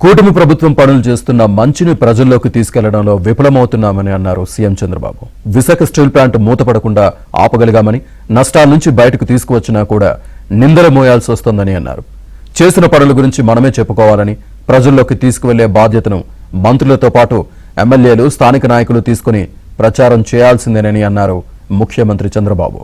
కూటమి ప్రభుత్వం పనులు చేస్తున్న మంచిని ప్రజల్లోకి తీసుకెళ్లడంలో విఫలమవుతున్నామని అన్నారు CM Chandrababu. Visakha steel plant మూతపడకుండా ఆపగలిగామని, నష్టాల నుంచి బయటకు తీసుకువచ్చినా కూడా నిందలు మోయాల్సి వస్తోందని అన్నారు. చేసిన పనుల గురించి మనమే చెప్పుకోవాలని, ప్రజల్లోకి తీసుకువెళ్లే బాధ్యతను మంత్రులతో పాటు ఎమ్మెల్యేలు, స్థానిక నాయకులు తీసుకుని ప్రచారం చేయాల్సిందేనని అన్నారు ముఖ్యమంత్రి చంద్రబాబు.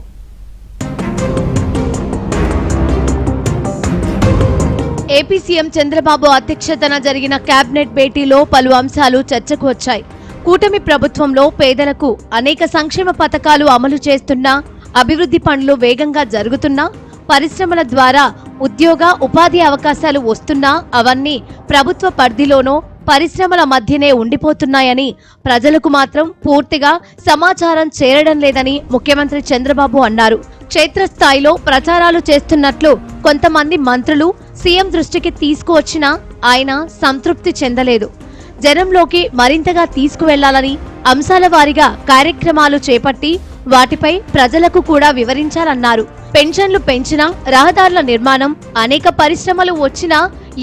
ఏపీ సీఎం చంద్రబాబు అధ్యక్షతన జరిగిన కేబినెట్ భేటీలో పలు అంశాలు చర్చకు వచ్చాయి. కూటమి ప్రభుత్వంలో పేదలకు అనేక సంక్షేమ పథకాలు అమలు చేస్తున్నా, అభివృద్ధి పనులు వేగంగా జరుగుతున్నా, పరిశ్రమల ద్వారా ఉద్యోగ ఉపాధి అవకాశాలు వస్తున్నా అవన్నీ ప్రభుత్వ పరిధిలోనో పరిశ్రమల మధ్యనే ఉండిపోతున్నాయని, ప్రజలకు మాత్రం పూర్తిగా సమాచారం చేరడం లేదని ముఖ్యమంత్రి చంద్రబాబు అన్నారు. క్షేత్రస్థాయిలో ప్రచారాలు చేస్తున్నట్లు కొంతమంది మంత్రులు సీఎం దృష్టికి తీసుకువచ్చినా ఆయన సంతృప్తి చెందలేదు. జనంలోకి మరింతగా తీసుకువెళ్లాలని, అంశాల వారీగా కార్యక్రమాలు చేపట్టి వాటిపై ప్రజలకు కూడా వివరించాలన్నారు. పెన్షన్లు పెంచినా, రహదారుల నిర్మాణం, అనేక పరిశ్రమలు వచ్చినా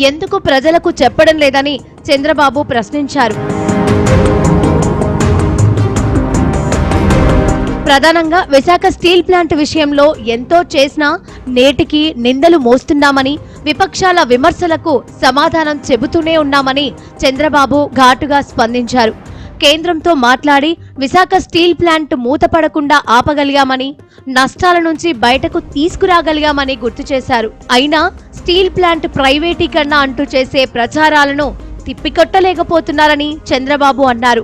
ఎందుకు ప్రజలకు చెప్పడం లేదని చంద్రబాబు ప్రశ్నించారు. ప్రధానంగా విశాఖ స్టీల్ ప్లాంట్ విషయంలో ఎంతో చేసినా నేటికి నిందలు మోస్తున్నామని, విపక్షాల విమర్శలకు సమాధానం చెబుతూనే ఉన్నామని చంద్రబాబు ఘాటుగా స్పందించారు. కేంద్రంతో మాట్లాడి విశాఖ స్టీల్ ప్లాంట్ మూతపడకుండా ఆపగలిగామని, నష్టాల నుంచి బయటకు తీసుకురాగలిగామని గుర్తు చేశారు. అయినా స్టీల్ ప్లాంట్ ప్రైవేటీకరణ అంటూ చేసే ప్రచారాలను తిప్పికొట్టలేకపోతున్నారని చంద్రబాబు అన్నారు.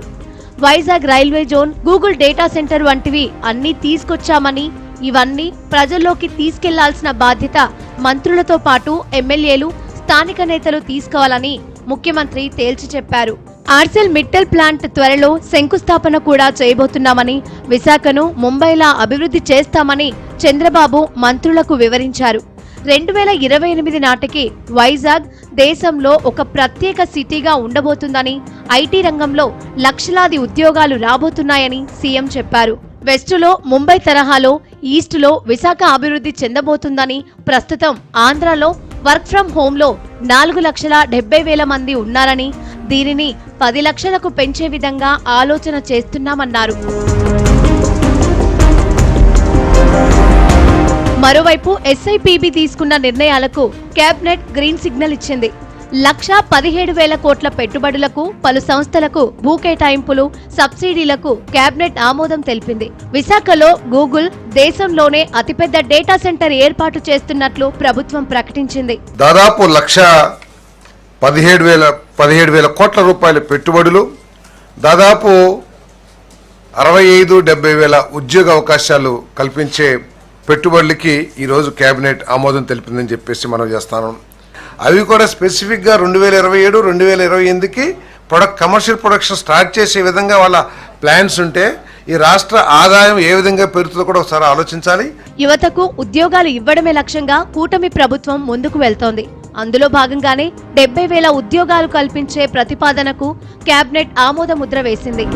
Vizag railway zone, Google data centre వంటివి అన్ని తీసుకొచ్చామని, ఇవన్నీ ప్రజల్లోకి తీసుకెళ్లాల్సిన బాధ్యత మంత్రులతో పాటు ఎమ్మెల్యేలు, స్థానిక నేతలు తీసుకోవాలని ముఖ్యమంత్రి తేల్చి చెప్పారు. ఆర్సెల్ మిట్టల్ ప్లాంట్ త్వరలో శంకుస్థాపన కూడా చేయబోతున్నామని, విశాఖను ముంబైలా అభివృద్ధి చేస్తామని చంద్రబాబు మంత్రులకు వివరించారు. 2028 నాటికి వైజాగ్ దేశంలో ఒక ప్రత్యేక సిటీగా ఉండబోతుందని, ఐటీ రంగంలో లక్షలాది ఉద్యోగాలు రాబోతున్నాయని సీఎం చెప్పారు. వెస్టులో ముంబై తరహాలో, ఈస్టులో విశాఖ అభివృద్ధి చెందబోతుందని, ప్రస్తుతం ఆంధ్రాలో వర్క్ ఫ్రం హోంలో 4,70,000 మంది ఉన్నారని, దీనిని 10 లక్షలకు పెంచే విధంగా ఆలోచన చేస్తున్నామన్నారు. మరోవైపు ఎస్ఐపిబి తీసుకున్న నిర్ణయాలకు కేబినెట్ గ్రీన్ సిగ్నల్ ఇచ్చింది. 1,17,000 కోట్ల పెట్టుబడులకు, పలు సంస్థలకు భూ కేటాయింపులు, సబ్సిడీలకు కేబినెట్ ఆమోదం తెలిపింది. విశాఖలో గూగుల్ దేశంలోనే అతిపెద్ద డేటా సెంటర్ ఏర్పాటు చేస్తున్నట్లు ప్రభుత్వం ప్రకటించింది. దాదాపు 1,17,000 కోట్ల రూపాయల పెట్టుబడులు, దాదాపు 65,000-70,000 ఉద్యోగ అవకాశాలు కల్పించే పెట్టుబడులకి ఈరోజు కేబినెట్ ఆమోదం తెలిపిందని చెప్పేసి మనం చేస్తాను. అవి కూడా స్పెసిఫిక్గా 2027-2028కి కమర్షియల్ ప్రొడక్షన్ స్టార్ట్ చేసే విధంగా వాళ్ళ ప్లాన్స్ ఉంటే ఈ రాష్ట్ర ఆదాయం ఏ విధంగా పెరుగుతుందో కూడా ఒకసారి ఆలోచించాలి. యువతకు ఉద్యోగాలు ఇవ్వడమే లక్ష్యంగా కూటమి ప్రభుత్వం ముందుకు వెళ్తోంది. అందులో భాగంగానే 70,000 ఉద్యోగాలు కల్పించే ప్రతిపాదనకు కేబినెట్ ఆమోద ముద్ర వేసింది.